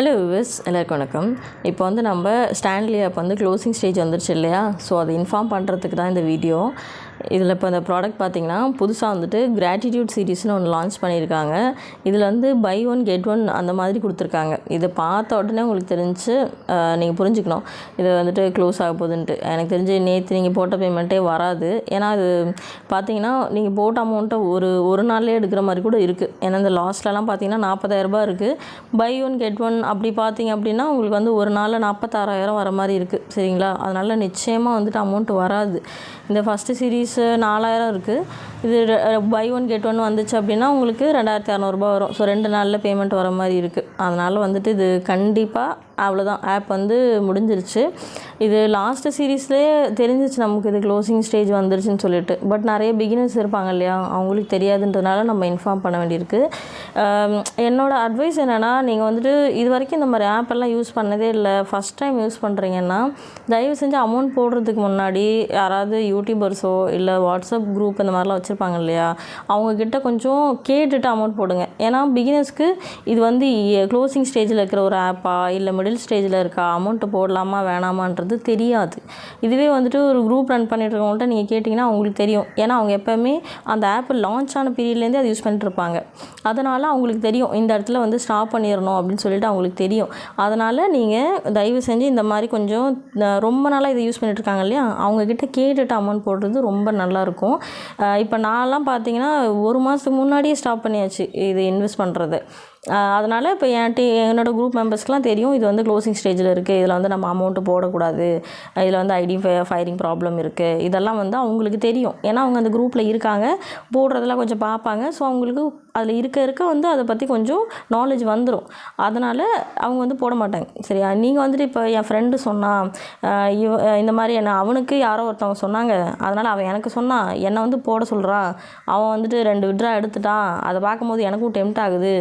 Hello viewers, எல்லாருக்கும் வணக்கம். இப்போ வந்து நம்ம ஸ்டான்லி ஆப் வந்து க்ளோசிங் ஸ்டேஜ் வந்துருச்சு இல்லையா? ஸோ அதை இன்ஃபார்ம் பண்ணுறதுக்கு தான் இந்த வீடியோ. இதில் இப்போ இந்த ப்ராடக்ட் பார்த்திங்கன்னா புதுசாக வந்துட்டு கிராட்டிடியூட் சீரீஸ்னு ஒன்று லான்ச் பண்ணியிருக்காங்க. இதில் வந்து பை ஒன் கெட் ஒன் அந்த மாதிரி கொடுத்துருக்காங்க. இதை பார்த்த உடனே உங்களுக்கு தெரிஞ்சு நீங்கள் புரிஞ்சுக்கணும் இது வந்துட்டு க்ளோஸ் ஆக போகுதுன்ட்டு. எனக்கு தெரிஞ்சு நேற்று நீங்கள் போட்ட பேமெண்ட்டே வராது. ஏன்னா அது பார்த்திங்கன்னா நீங்கள் போட்ட அமௌண்ட்டை ஒரு நாள்லேயே எடுக்கிற மாதிரி கூட இருக்குது. ஏன்னா இந்த லாஸ்ட்லலாம் பார்த்திங்கன்னா 40,000 இருக்குது. பை ஒன் கெட் ஒன் அப்படி பார்த்தீங்க அப்படின்னா உங்களுக்கு வந்து ஒரு நாளில் 46,000 வர மாதிரி இருக்குது. சரிங்களா? அதனால் நிச்சயமாக வந்துட்டு அமௌண்ட் வராது. இந்த ஃபஸ்ட்டு சீரீஸ் 4,000 இருக்குது. இது பை ஒன் கெட் ஒன் வந்துச்சு அப்படின்னா உங்களுக்கு 2,600 வரும். ஸோ 2 நாளில் பேமெண்ட் வர மாதிரி இருக்குது. அதனால் வந்துட்டு இது கண்டிப்பாக அவ்வளோதான், ஆப் வந்து முடிஞ்சிருச்சு. இது லாஸ்ட்டு சீரீஸ்லேயே தெரிஞ்சிச்சு நமக்கு இது க்ளோசிங் ஸ்டேஜ் வந்துருச்சுன்னு சொல்லிட்டு. பட் நிறைய பிகினர்ஸ் இருப்பாங்க இல்லையா, அவங்களுக்கு தெரியாதுன்றதுனால நம்ம இன்ஃபார்ம் பண்ண வேண்டியிருக்கு. என்னோடய அட்வைஸ் என்னென்னா, நீங்கள் வந்துட்டு இது வரைக்கும் இந்த மாதிரி ஆப்பெல்லாம் யூஸ் பண்ணதே இல்லை, ஃபஸ்ட் டைம் யூஸ் பண்ணுறீங்கன்னா தயவு செஞ்சு அமௌண்ட் போடுறதுக்கு முன்னாடி யாராவது யூடியூபர்ஸோ இல்லை வாட்ஸ்அப் குரூப் இந்த மாதிரிலாம் வச்சுருப்பாங்க இல்லையா, அவங்கக்கிட்ட கொஞ்சம் கேட்டுட்டு அமௌண்ட் போடுங்க. ஏன்னா பிகினர்ஸ்க்கு இது வந்து க்ளோசிங் ஸ்டேஜில் இருக்கிற ஒரு ஆப்பா இல்லை மிடில் ஸ்டேஜில் இருக்கா, அமௌண்ட்டு போடலாமா வேணாமான்றது தெரியாது. இதுவே வந்துட்டு ஒரு குரூப் ரன் பண்ணிட்டு இருக்கவங்கள்ட்ட நீங்கள் கேட்டிங்கன்னா அவங்களுக்கு தெரியும். ஏன்னா அவங்க எப்போவுமே அந்த ஆப் லான்ச் ஆன பீரியட்லேருந்தே அது யூஸ் பண்ணிட்டுருப்பாங்க. அதனால் அவங்களுக்கு தெரியும் இந்த இடத்துல வந்து ஸ்டாப் பண்ணிடணும் அப்படின்னு சொல்லிட்டு அவங்களுக்கு தெரியும். அதனால் நீங்கள் தயவு செஞ்சு இந்த மாதிரி கொஞ்சம் ரொம்ப நாளாக இதை யூஸ் பண்ணிட்டுருக்காங்க இல்லையா, அவங்கக்கிட்ட கேட்டுட்டு அமௌண்ட் போடுறது ரொம்ப நல்லாயிருக்கும். இப்போ நான்லாம் பார்த்தீங்கன்னா 1 மாதத்துக்கு முன்னாடியே ஸ்டாப் பண்ணியாச்சு இது இன்வெஸ்ட் பண்ணுறது. அதனால் இப்போ என்னோடய குரூப் மெம்பர்ஸ்க்குலாம் தெரியும் இது வந்து க்ளோசிங் ஸ்டேஜில் இருக்குது, இதில் வந்து நம்ம அமௌண்ட்டு போடக்கூடாது, இதில் வந்து ஐடி ஃபயரிங் ப்ராப்ளம் இருக்குது, இதெல்லாம் வந்து அவங்களுக்கு தெரியும். ஏன்னா அவங்க அந்த குரூப்பில் இருக்காங்க, போடுறதெல்லாம் கொஞ்சம் பார்ப்பாங்க. ஸோ அவங்களுக்கு அதில் இருக்க வந்து அதை பற்றி கொஞ்சம் நாலேஜ் வந்துடும். அதனால் அவங்க வந்து போட மாட்டாங்க. சரியா? நீங்கள் வந்துட்டு இப்போ என் ஃப்ரெண்டு சொன்னான் இந்த மாதிரி அவனுக்கு யாரோ ஒருத்தவங்க சொன்னாங்க, அதனால் அவன் எனக்கு சொன்னான், என்னை வந்து போட சொல்கிறான், அவன் வந்துட்டு 2 விட்ரா எடுத்துட்டான், அதை பார்க்கும்போது எனக்கும் டெம்ட் ஆகுது,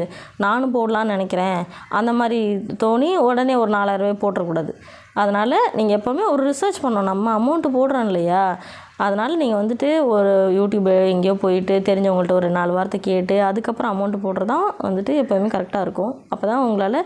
நானும் போடலான்னு நினைக்கிறேன், அந்த மாதிரி தோணி உடனே ஒரு 4,000 போட்டுறக்கூடாது. அதனால் நீங்கள் எப்போவுமே ஒரு ரிசர்ச் பண்ணணும். நம்ம அமௌண்ட்டு போடுறோம் இல்லையா, அதனால் நீங்கள் வந்துட்டு ஒரு யூடியூப்பு எங்கேயோ போயிட்டு தெரிஞ்சவங்கள்ட்ட ஒரு 4 வார்த்தை கேட்டு அதுக்கப்புறம் அமௌண்ட்டு போடுறது தான் வந்துட்டு எப்போவுமே கரெக்டாக இருக்கும். அப்போ தான் உங்களால்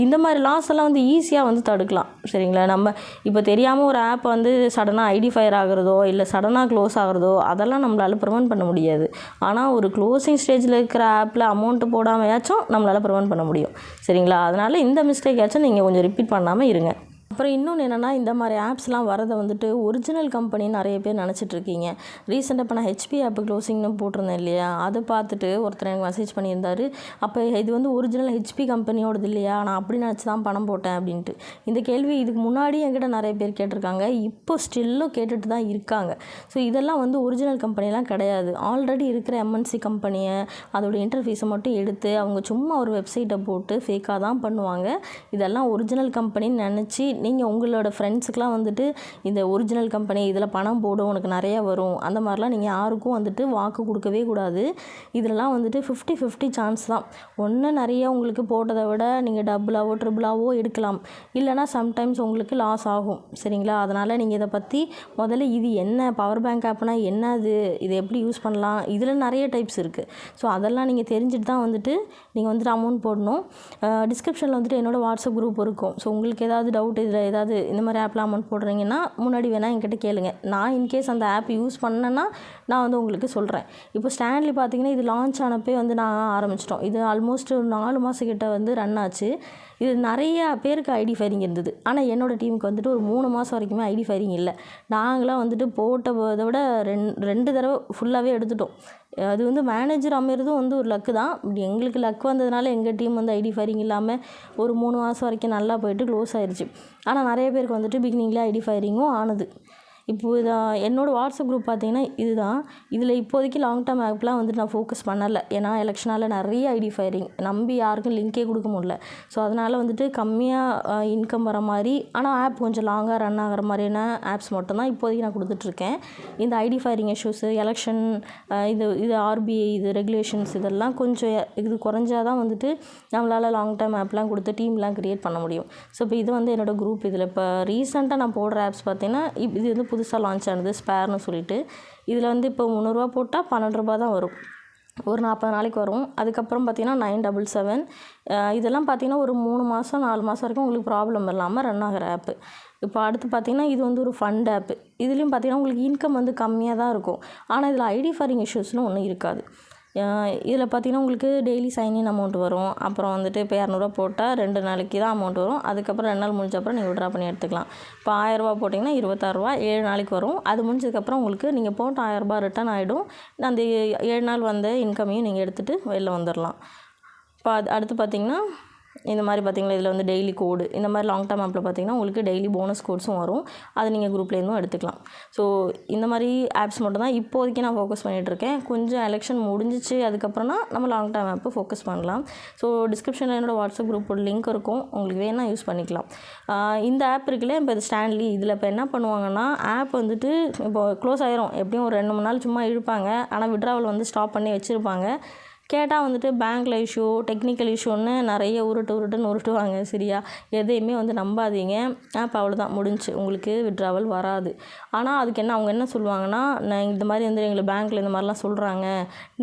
இந்த மாதிரி லாஸ் எல்லாம் வந்து ஈஸியாக வந்து தடுக்கலாம். சரிங்களா? நம்ம இப்போ தெரியாமல் ஒரு ஆப் வந்து சடனாக ஐடி ஃபயர் ஆகிறதோ இல்லை சடனாக க்ளோஸ் ஆகிறதோ அதெல்லாம் நம்மளால் ப்ரிவென்ட் பண்ண முடியாது. ஆனால் ஒரு க்ளோசிங் ஸ்டேஜில் இருக்கிற ஆப்பில் அமௌண்ட்டு போடாமையாச்சும் நம்மளால் ப்ரிவென்ட் பண்ண முடியும். சரிங்களா? அதனால் இந்த மிஸ்டேக்காச்சும் நீங்கள் கொஞ்சம் ரிப்பீட் பண்ணாமல் இருங்க. அப்புறம் இன்னொன்று என்னென்னா, இந்த மாதிரி ஆப்ஸ்லாம் வரதை வந்துட்டு ஒரிஜினல் கம்பெனின்னு நிறைய பேர் நினச்சிட்ருக்கீங்க. ரீசெண்டாக இப்போ நான் ஹெச்பி ஆப் க்ளோசிங்னு போட்டிருந்தேன் இல்லையா, அதை பார்த்துட்டு ஒருத்தர் எனக்கு மெசேஜ் பண்ணியிருந்தார், அப்போ இது வந்து ஒரிஜினல் ஹெச்பி கம்பெனியோடது இல்லையா, நான் அப்படி நினச்சி தான் பணம் போட்டேன் அப்படின்ட்டு. இந்த கேள்வி இதுக்கு முன்னாடி என்கிட்ட நிறைய பேர் கேட்டிருக்காங்க, இப்போ ஸ்டில்லும் கேட்டுட்டு தான் இருக்காங்க. ஸோ இதெல்லாம் வந்து ஒரிஜினல் கம்பெனிலாம் கிடையாது. ஆல்ரெடி இருக்கிற எம்என்சி கம்பெனியை அதோட இன்டர்ஃபேஸை மட்டும் எடுத்து அவங்க சும்மா ஒரு வெப்சைட்டை போட்டு ஃபேக்காக தான் பண்ணுவாங்க. இதெல்லாம் ஒரிஜினல் கம்பெனின்னு நினச்சி நீங்கள் உங்களோட ஃப்ரெண்ட்ஸுக்கெலாம் வந்துட்டு இந்த ஒரிஜினல் கம்பெனி இதில் பணம் போடும், உனக்கு நிறையா வரும், அந்த மாதிரிலாம் நீங்கள் யாருக்கும் வந்துட்டு வாக்கு கொடுக்கவே கூடாது. இதெல்லாம் வந்துட்டு 50-50 சான்ஸ் தான். ஒன்று நிறைய உங்களுக்கு போட்டதை விட நீங்கள் டபுளாவோ ட்ரிபிளாவோ எடுக்கலாம், இல்லைனா சம்டைம்ஸ் உங்களுக்கு லாஸ் ஆகும். சரிங்களா? அதனால் நீங்கள் இதை பற்றி முதல்ல இது என்ன பவர் பேங்க் ஆப்னா என்ன, இது எப்படி யூஸ் பண்ணலாம், இதில் நிறைய டைப்ஸ் இருக்குது. ஸோ அதெல்லாம் நீங்கள் தெரிஞ்சுட்டு தான் வந்துட்டு நீங்கள் வந்துட்டு அமௌண்ட் போடணும். டிஸ்கிரிப்ஷனில் வந்துட்டு என்னோடய வாட்ஸ்அப் குரூப் இருக்கும். ஸோ உங்களுக்கு ஏதாவது டவுட் இதில் ஏதாவது இந்த மாதிரி ஆப்பில் அமௌண்ட் போடுறீங்கன்னா முன்னாடி வேணால் என்கிட்ட கேளுங்க. நான் இன்கேஸ் அந்த ஆப் யூஸ் பண்ணேன்னா நான் வந்து உங்களுக்கு சொல்கிறேன். இப்போ ஸ்டான்லி பார்த்தீங்கன்னா இது லான்ச் ஆனப்போ வந்து நான் ஆரம்பிச்சிட்டோம். இது ஆல்மோஸ்ட் ஒரு 4 மாதம் கிட்ட வந்து ரன் ஆச்சு. இது நிறையா பேருக்கு ஐடி ஃபயரிங் இருந்தது. ஆனால் என்னோடய டீமுக்கு வந்துட்டு ஒரு 3 மாதம் வரைக்குமே ஐடி ஃபயரிங் இல்லை. நாங்களாம் வந்துட்டு போட்டதை விட 2 தடவை ஃபுல்லாகவே எடுத்துட்டோம். அது வந்து மேனேஜர் அமைகிறதும் வந்து ஒரு லக்கு தான். எங்களுக்கு லக் வந்ததுனால எங்கள் டீம் வந்து ஐடி ஃபயரிங் இல்லாமல் ஒரு 3 மாதம் வரைக்கும் நல்லா போயிட்டு க்ளோஸ் ஆயிடுச்சு. ஆனால் நிறைய பேருக்கு வந்துட்டு பிகினிங்கில் ஐடி ஃபயரிங்கும் ஆனது. இப்போது என்னோடய வாட்ஸ்அப் குரூப் பார்த்திங்கன்னா இதுதான். இதில் இப்போதைக்கு லாங் டேர்ம் ஆப்லாம் வந்துட்டு நான் ஃபோக்கஸ் பண்ணலை. ஏன்னா எலெக்ஷனால் நிறைய ஐடி ஃபயரிங் நம்பி யாருக்கும் லிங்கே கொடுக்க முடியல. ஸோ அதனால் வந்துட்டு கம்மியாக இன்கம் வர மாதிரி ஆனால் ஆப் கொஞ்சம் லாங்காக ரன் ஆகிற மாதிரியான ஆப்ஸ் மட்டும்தான் இப்போதைக்கு நான் கொடுத்துட்ருக்கேன். இந்த ஐடி ஃபயரிங் இஷ்யூஸு, எலெக்ஷன், இது ஆர்பிஐ, இது ரெகுலேஷன்ஸ், இதெல்லாம் கொஞ்சம் இது குறைஞ்சாதான் வந்துட்டு நம்மளால் லாங் டேர்ம் ஆப்லாம் கொடுத்து டீம்லாம் க்ரியேட் பண்ண முடியும். ஸோ இப்போ இது வந்து என்னோடய குரூப். இதில் இப்போ ரீசெண்டாக நான் போடுற ஆப்ஸ் பார்த்திங்கன்னா இது வந்து புதுசாக லான்ச் ஆனது ஸ்பேர்னு சொல்லிட்டு. இதில் வந்து இப்போ 300 ரூபா போட்டால் 12 ரூபா தான் வரும். ஒரு 40 நாளைக்கு வரும். அதுக்கப்புறம் பார்த்திங்கன்னா 977 இதெல்லாம் பார்த்திங்கன்னா ஒரு 3 மாதம் 4 மாதம் வரைக்கும் உங்களுக்கு ப்ராப்ளம் இல்லாமல் ரன் ஆகிற ஆப்பு. இப்போ அடுத்து பார்த்திங்கன்னா இது வந்து ஒரு ஃபண்ட் ஆப்பு. இதுலேயும் பார்த்திங்கன்னா உங்களுக்கு இன்கம் வந்து கம்மியாக தான் இருக்கும். ஆனால் இதில் ஐடி ஃபாரிங் இஷ்யூஸ்னு ஒன்றும் இருக்காது. இதில் பார்த்திங்கன்னா உங்களுக்கு டெய்லி சைன்இன் அமௌண்ட் வரும். அப்புறம் வந்துட்டு இப்போ 200 போட்டால் 2 நாளைக்கு தான் அமௌண்ட் வரும். அதுக்கப்புறம் 2 நாள் முடிஞ்ச அப்புறம் நீங்கள் விட்ரா பண்ணி எடுத்துக்கலாம். இப்போ 1000 போட்டிங்கன்னா 26 7 நாளைக்கு வரும். அது முடிஞ்சதுக்கப்புறம் உங்களுக்கு நீங்கள் போட்ட 1000 ரிட்டர்ன் ஆகிடும். அந்த 7 நாள் வந்த இன்கமையும் நீங்கள் எடுத்துகிட்டு வெளில வந்துடலாம். இப்போ அடுத்து பார்த்திங்கன்னா இந்த மாதிரி பார்த்திங்கன்னா இதில் வந்து டெய்லி கோடு இந்த மாதிரி லாங் டேர்ம் ஆப்பில் பார்த்திங்கன்னா உங்களுக்கு டெய்லி போனஸ் கோட்ஸும் வரும். அதை நீங்கள் குரூப்லேருந்தும் எடுத்துக்கலாம். ஸோ இந்த மாதிரி ஆப்ஸ் மட்டும் தான் இப்போதைக்கு நான் ஃபோக்கஸ் பண்ணிகிட்ருக்கேன். கொஞ்சம் எலெக்ஷன் முடிஞ்சிச்சு அதுக்கப்புறம்னா நம்ம லாங் டேர்ம் ஆப்பு ஃபோக்கஸ் பண்ணலாம். ஸோ டிஸ்கிரிப்ஷனில் என்னோடய வாட்ஸ்அப் குரூப்போட லிங்க் இருக்கும். உங்களுக்கு வேணால் யூஸ் பண்ணிக்கலாம். இந்த ஆப் இருக்குல்ல இப்போ இது ஸ்டான்லி இதில் இப்போ என்ன பண்ணுவாங்கன்னா ஆப் வந்துட்டு இப்போ க்ளோஸ் ஆயிரும். எப்படியும் ஒரு 2-3 நாள் சும்மா இழுப்பாங்க. ஆனால் விட்ராவல் வந்து ஸ்டாப் பண்ணி வச்சுருப்பாங்க. கேட்டால் வந்துட்டு பேங்க்கில் இஷ்யூ டெக்னிக்கல் இஷ்யூன்னு நிறைய உருட்டுன்னு உருட்டுவாங்க. சரியா, எதையுமே வந்து நம்பாதீங்க. ஆப் அவ்வளோதான் முடிஞ்சு, உங்களுக்கு விட்ராவல் வராது. ஆனால் அதுக்கு அவங்க என்ன சொல்லுவாங்கன்னா, நான் இந்த மாதிரி வந்து எங்களை பேங்க்கில் இந்த மாதிரிலாம் சொல்கிறாங்க,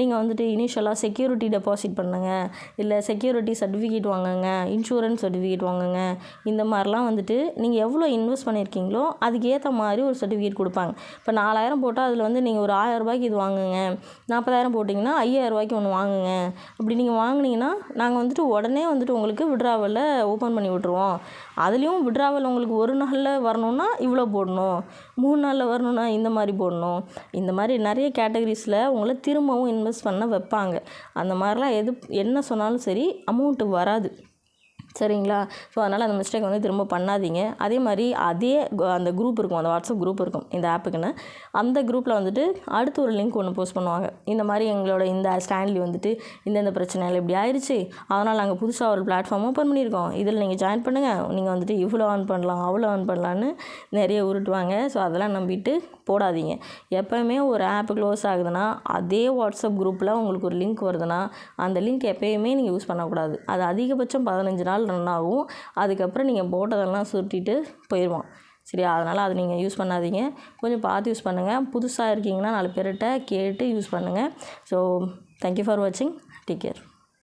நீங்கள் வந்துட்டு இனிஷியலாக செக்யூரிட்டி டெபாசிட் பண்ணுங்கள், இல்லை செக்யூரிட்டி சர்டிஃபிகேட் வாங்குங்க, இன்சூரன்ஸ் சர்டிஃபிகேட் வாங்குங்க, இந்த மாதிரிலாம் வந்துட்டு நீங்கள் எவ்வளோ இன்வெஸ்ட் பண்ணியிருக்கீங்களோ அதுக்கு ஏற்ற மாதிரி ஒரு சர்டிஃபிகேட் கொடுப்பாங்க. இப்போ 4000 போட்டால் அதில் வந்து நீங்கள் ஒரு 1000 ரூபாய்க்கு இது வாங்குங்க, 40,000 போட்டிங்கன்னா 5000 ரூபாய்க்கு ஒன்று வாங்குங்க. அப்படி நீங்கள் வாங்கினீங்கன்னா நாங்கள் வந்துட்டு உடனே வந்துட்டு உங்களுக்கு விட்ராவலை ஓப்பன் பண்ணி விட்ருவோம். அதுலேயும் விட்ராவல் உங்களுக்கு ஒரு நாளில் வரணுன்னா இவ்வளோ போடணும், 3 நாளில் வரணுன்னா இந்த மாதிரி போடணும். இந்த மாதிரி நிறைய கேட்டகரிஸில் உங்களை திரும்பவும் இன்வெஸ்ட் பண்ண வைப்பாங்க. அந்த மாதிரிலாம் என்ன சொன்னாலும் சரி அமௌண்ட்டு வராது. சரிங்களா? ஸோ அதனால் அந்த மிஸ்டேக் வந்து திரும்ப பண்ணாதீங்க. அதே மாதிரி அந்த குரூப் இருக்கும், அந்த வாட்ஸ்அப் குரூப் இருக்கும் இந்த ஆப்புக்குன்னு. அந்த குரூப்பில் வந்துட்டு அடுத்து ஒரு லிங்க் ஒன்று போஸ்ட் பண்ணுவாங்க. இந்த மாதிரி எங்களோட இந்த ஸ்டான்லி வந்துட்டு இந்தந்த பிரச்சனைகள் இப்படி ஆயிடுச்சு, அதனால் நாங்கள் புதுசாக ஒரு பிளாட்ஃபார்ம் ஓப்பன் பண்ணியிருக்கோம், இதில் நீங்கள் ஜாயின் பண்ணுங்கள், நீங்கள் வந்துட்டு இவ்வளோ ஏர்ன் பண்ணலாம் அவ்வளோ ஏர்ன் பண்ணலான்னு நிறைய உருட்டுவாங்க. ஸோ அதெல்லாம் நம்பிட்டு போடாதீங்க. எப்போயுமே ஒரு ஆப் க்ளோஸ் ஆகுதுன்னா அதே வாட்ஸ்அப் குரூப்பில் உங்களுக்கு ஒரு லிங்க் வருதுன்னா அந்த லிங்க் எப்போயுமே நீங்கள் யூஸ் பண்ணக்கூடாது. அது அதிகபட்சம் 15 நாள் ரன் ஆகும். அதுக்கப்புறம் நீங்கள் போட்டதெல்லாம் சுருட்டிட்டு போயிடுவான். சரியா, அதனால் அதை நீங்கள் யூஸ் பண்ணாதீங்க. கொஞ்சம் பார்த்து யூஸ் பண்ணுங்கள். புதுசாக இருக்கீங்கன்னா 4 பேர்கிட்ட கேட்டு யூஸ் பண்ணுங்கள். ஸோ தேங்க்யூ ஃபார் வாட்சிங். Take care.